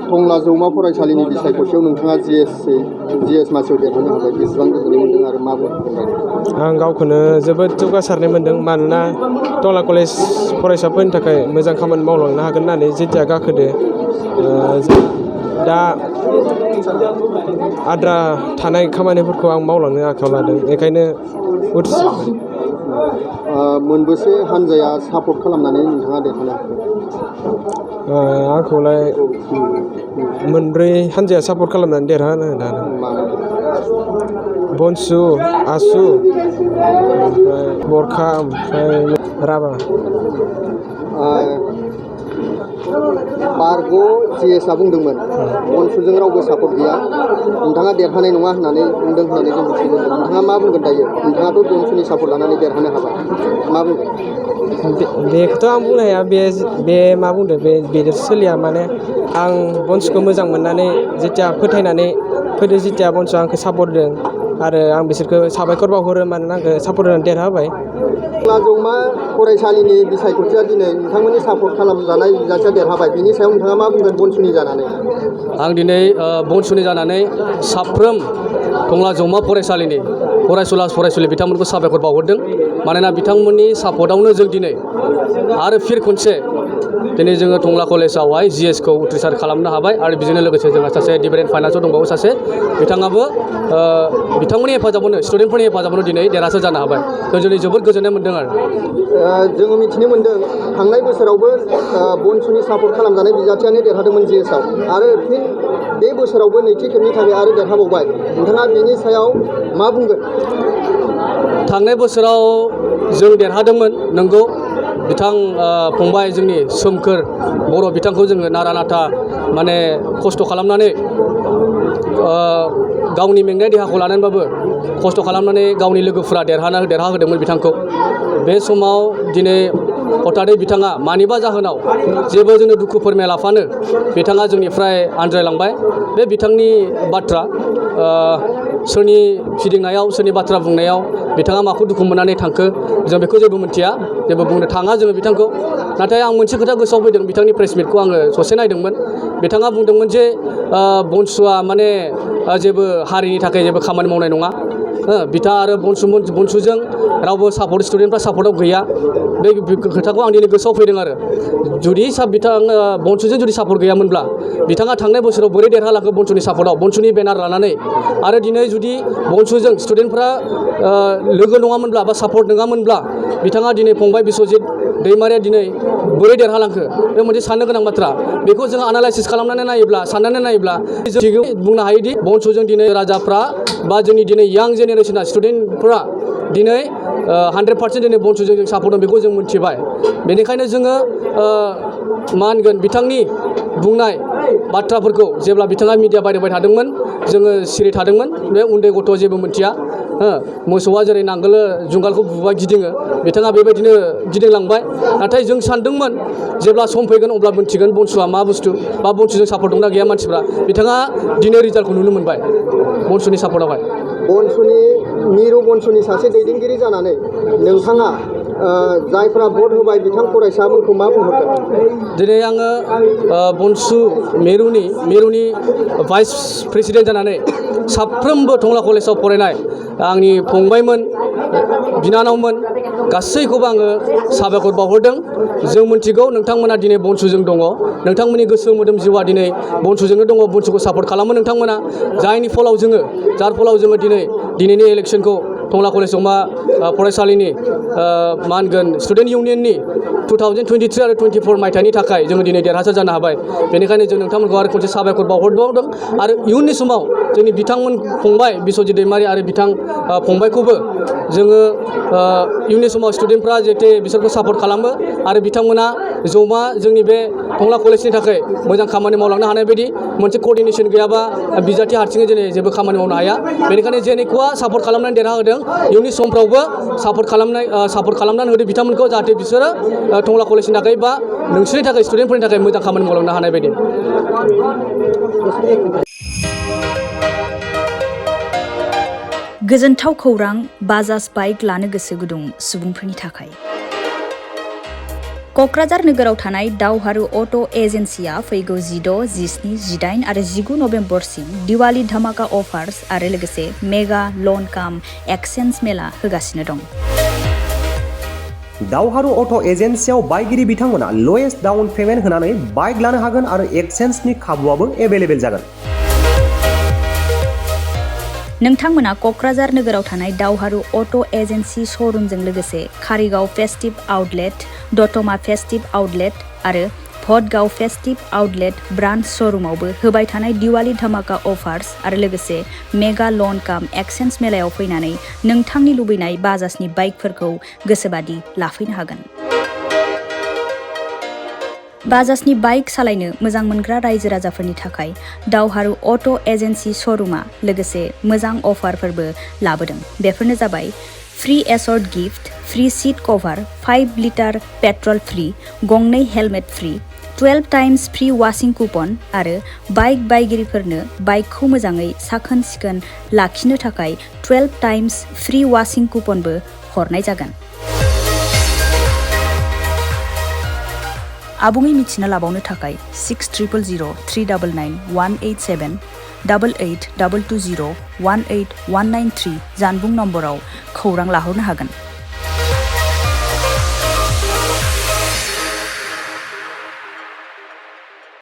टंला जौमा फरायसालिनि बिसायख'थियाव नोंथाङा GS मासियाव देरहानो हाबाय बेसेबां गोजोननाय मोन्दों आरो मा बुंगोन? आं गावखौनो जोबोद जौगासारनाय मोन्दों मानोना टंला कलेज फरायसाफोरनि थाखाय मोजां खामानि मावलांनो हागोन होननानै जेथिया गाखोदो दा आद्रा थानाय खामानिफोरखौ आं मावलांनो आखायाव लादों बेखायनो उथ्रिसारबाय। मोनबेसे हानजाया सापर्ट खालामनानै नोंथाङा देरहानो हाखो? आंखौलाय मोनब्रै हानजाया सापर्ट खालामनानै देरहानो हादों। बनसु, आसु, ओमफ्राय बरखा, ओमफ्राय राभा। बारग' GS आ बुंदोंमोन बनसुजों रावबो सापर्ट गैया, नोंथाङा देरहानाय नङा होननानै बुंदों होननानै जों मिथिनो मोनदों। नोंथाङा मा बुंगोन दायो? नोंथाङाथ' बनसुनि सापर्ट लानानै देरहानो हाबाय, मा बुंगोन? बेखौथ' आं बुंनो हाया, बे मा बुंदों बेदर सोलिया। माने आं बनसुखौ मोजां मोननानै जेथिया फोथायनानै फैदो, जेथिया बनसुआ आंखौ सापर्ट होदों आरो आं बिसोरखौ साबायखर बावहरो मानोना आंखौ सापर्ट होनानै देरहाबाय। टंला जौमा फरायसालिनि बिसायख'थिया दिनै नोंथांमोननि सापर्ट खालामजानाय बिजाथिया देरहाबाय, बिनि सायाव नोंथाङा मा बुंगोन बनसुनि जानानै? आं दिनै बनसुनि जानानै साफ्रोम टंला जौमा फरायसालिनि फरायसुला फरायसुलि बिथांमोनखौ साबायखर बावहरदों। मानोना बिथांमोननि सापर्टआवनो जों दिनै आरो फिन खनसे दिनै जोङो टंला कलेजावहाय GS खौ उथ्रिसार खालामनो हाबाय। आरो बेजोंनो लोगोसे जोंहा सासे डिफारेन्ट फाइनान्सआव दंबावो सासे, बिथाङाबो बिथांमोननि हेफाजाबावनो स्टुडेन्टफोरनि हेफाजाबावनो दिनै देरहासार जानो हाबाय। जों दिनै जोबोद गोजोननाय मोन्दों आरो जोङो मिथिनो मोन्दों थांनाय बोसोरावबो बनसुनि सापर्ट खालामजानाय बिजाथियानो देरहादोंमोन GS आव, आरो फिन बे बोसोरावबो नैथि खेबनि थाखाय आरो देरहाबावबाय। नोंथाङा बेनि सायाव मा बुंगोन? थांनाय बोसोराव जों देरहादोंमोन नंगौ। बिथां फंबाय जोंनि सोमखोर बर' बिथांखौ जोङो नारा नाथा माने खस्थ' खालामनानै गावनि मेंनाय देहाखौ लानानैबाबो खस्थ' खालामनानै गावनि लोगोफोरा देरहाहोदोंमोन बिथांखौ। बे समाव दिनै हथादै बिथाङा मानिबा जाहोनाव जेबो जोंनो दुखु फोरमायालाफानो बिथाङा जोंनिफ्राय आनज्रायलांबाय। बे बिथांनि बाथ्रा, सोरनि फिदिंनायाव सोरनि बाथ्रा बुंनायाव बिथाङा माखौ दुखु मोननानै थांखो जों बेखौ जेबो मिथिया, जेबो बुंनो थाङा जोङो बिथांखौ। नाथाय आं मोनसे खोथा गोसोआव फैदों, बिथांनि प्रेस मिटखौ आङो ससे नायदोंमोन। बिथाङा बुंदोंमोन जे बनसुआ माने जेबो हारिनि थाखाय जेबो खामानि मावनाय नङा। बिथाङा आरो बनसुजों रावबो स्टुडेन्टफ्रा सापर्टआव गैया। बे खोथाखौ आं दिनै गोसोआव फैदों आरो जुदि बनसुजों जुदि सापर्ट गैयामोनब्ला बिथाङा थांनाय बोसोराव बोरै देरहालांखो बनसुनि सापर्टआव, बनसुनि बेनार लानानै। आरो दिनै जुदि बनसुजों स्टुडेन्टफ्रा लोगो नङामोनब्ला बा सापर्ट नङामोनब्ला बिथाङा दिनै फंबाय बिस्वजित दैमारिया दिनै बोरै देरहालांखो, बे मोनसे साननो गोनां बाथ्रा। बेखौ जोङो एनालाइसिस खालामनानै नायोब्ला, साननानै नायोब्ला जों बुंनो हायोदि बनसुजों दिनै राजाफ्रा बा जोंनि दिनै यां जेनेरेसना स्टुडेन्टफ्रा दिनै 100% दिनै बनसुजों जों सापर्ट दं, बेखौ जों मिथिबाय। बेनिखायनो जोङो मा होनगोन, बिथांनि बुंनाय बाथ्राफोरखौ जेब्ला बिथाङा मिडिया बायदोंबाय थादोंमोन जोङो सिरि थादोंमोन। बे उन्दै गथ' जेबो मिथिया, मोसौआ जेरै जुंगालखौ बुबा गिदिङो, बिथाङा बेबायदिनो गिदिंलांबाय। नाथाय जों सानदोंमोन जेब्ला सम फैगोन अब्ला मिथिगोन बनसुआ मा बुस्थु, बा बनसुजों सापर्ट दंना गैया मानसिफ्रा। बिथाङा दिनै रिजाल्टखौ नुनो मोनबाय बनसुनि सापर्टआवहाय। मिरु बनसुनि सासे दैदेनगिरि जानानै नोंथाङा जायफ्रा भट होबाय बिथां फरायसाफोरखौ मा बुंहरगोन? दिनै आङो बनसु मिरुनि भाइस प्रेसिडेन्ट जानानै साफ्रोमबो टंला कलेजाव फरायनाय आंनि फंबायमोन, बिनानावमोन गासैखौबो आङो साबायखर बावहरदों। जों मिथिगौ नोंथांमोना दिनै बनसुजों दङ, नोंथांमोननि गोसो मोदोम जिउआ दिनै बनसुजोंनो दङ, बनसुखौ सापर्ट खालामो नोंथांमोना। जार फलाव जोङो दिनैनि इलेक्सनखौ टंला कलेज जौमा फरायसालिनि मा होनगोन स्टुडेन्ट इउनियननि 2023 आरो 24 मायथाइनि थाखाय जोङो दिनै देरहासार जानो हाबाय। बेनिखायनो जों नोंथांमोनखौ आरो खनसे साबायखर बावहरबावदों। आरो इयुननि समाव जोंनि बिथांमोन फंबाय बिस्वजित दैमारि आरो बिथां फंबायखौबो जोङो इयुननि समाव स्टुडेन्टफ्रा जाहाथे बिसोरखौ सापर्ट खालामो आरो बिथांमोना जमा जोंनि बे टंला कलेजनि थाखाय मोजां खामानि मावलांनो हानाय बायदि। मोनसे कअर्डिनेसन गैयाबा बिजाथि हारसिङै दिनै जेबो खामानि मावनो हाया। बेनिखायनो जेनेकुवा सापर्ट खालामनानै देरहाहोदों, इयुननि समफ्रावबो सापर्ट खालामनानै होदो बिथांमोनखौ, जाहाथे बिसोरो टंला कलेजनि थाखाय बा नोंसोरनि थाखाय स्टुडेन्टफोरनि थाखाय मोजां खामानि मावलांनो हानाय बायदि। गोजोनथाव खौरां, बाजाज बाइक लानो गोसो गुदुं सुबुंफोरनि थाखाय। क'क्राझार नोगोराव थानाय दावहारु अट' एजेन्सिया फैगौ 16, 17, 18 आरो 19 नभेम्बरसिम दिवाली धामाका अफार्स आरो लोगोसे मेगा लन काम एक्सचेन्ज मेला होगासिनो दं। दावहारु अट' एजेन्सियाव बायगिरि बिथांमोना लवेस्ट डाउन पेमेन्ट होनानै बाइक लानो हागोन आरो एक्सचेन्जनि खाबुआबो एभेलेबेल जागोन। नोंथांमोना क'क्राझार नोगोराव थानाय दावहारु अट' एजेन्सि श'रुमजों लोगोसे कारिगाव फेस्टिभ आउटलेट, दतमा फेस्टिभ आउटलेट आरो भटगाव फेस्टिभ आउटलेट ब्रान्च श'रुमावबो होबाय थानाय दिवाली धामाका अफार्स आरो लोगोसे मेगा लन काम एक्सचेन्ज मेलायाव फैनानै नोंथांनि लुबैनाय बाजाजनि बाइकफोरखौ गोसोबादि लाफैनो हागोन। बाजाजनि बाइक सालायनो मोजां मोनग्रा रायजो राजाफोरनि थाखाय दावहारु अट' एजेन्सि श'रुमा लोगोसे मोजां अफारफोरबो लाबोदों। बेफोरनो जाबाय फ्री एसर्ट gift, free seat cover, 5 litre petrol free, गंनै helmet free, 12 times free washing coupon आरो बाइक बायगिरिफोरनो बाइकखौ मोजाङै साखोन सिखोन लाखिनो थाखाय 12 टाइम्स फ्री वाशिं कुपनबो हरनाय जागोन। आबुङै मिथिना लाबावनो थाखाय 6000 399 187 88 220 18193 जानबुं नम्बराव खौरां लाहरनो हागोन।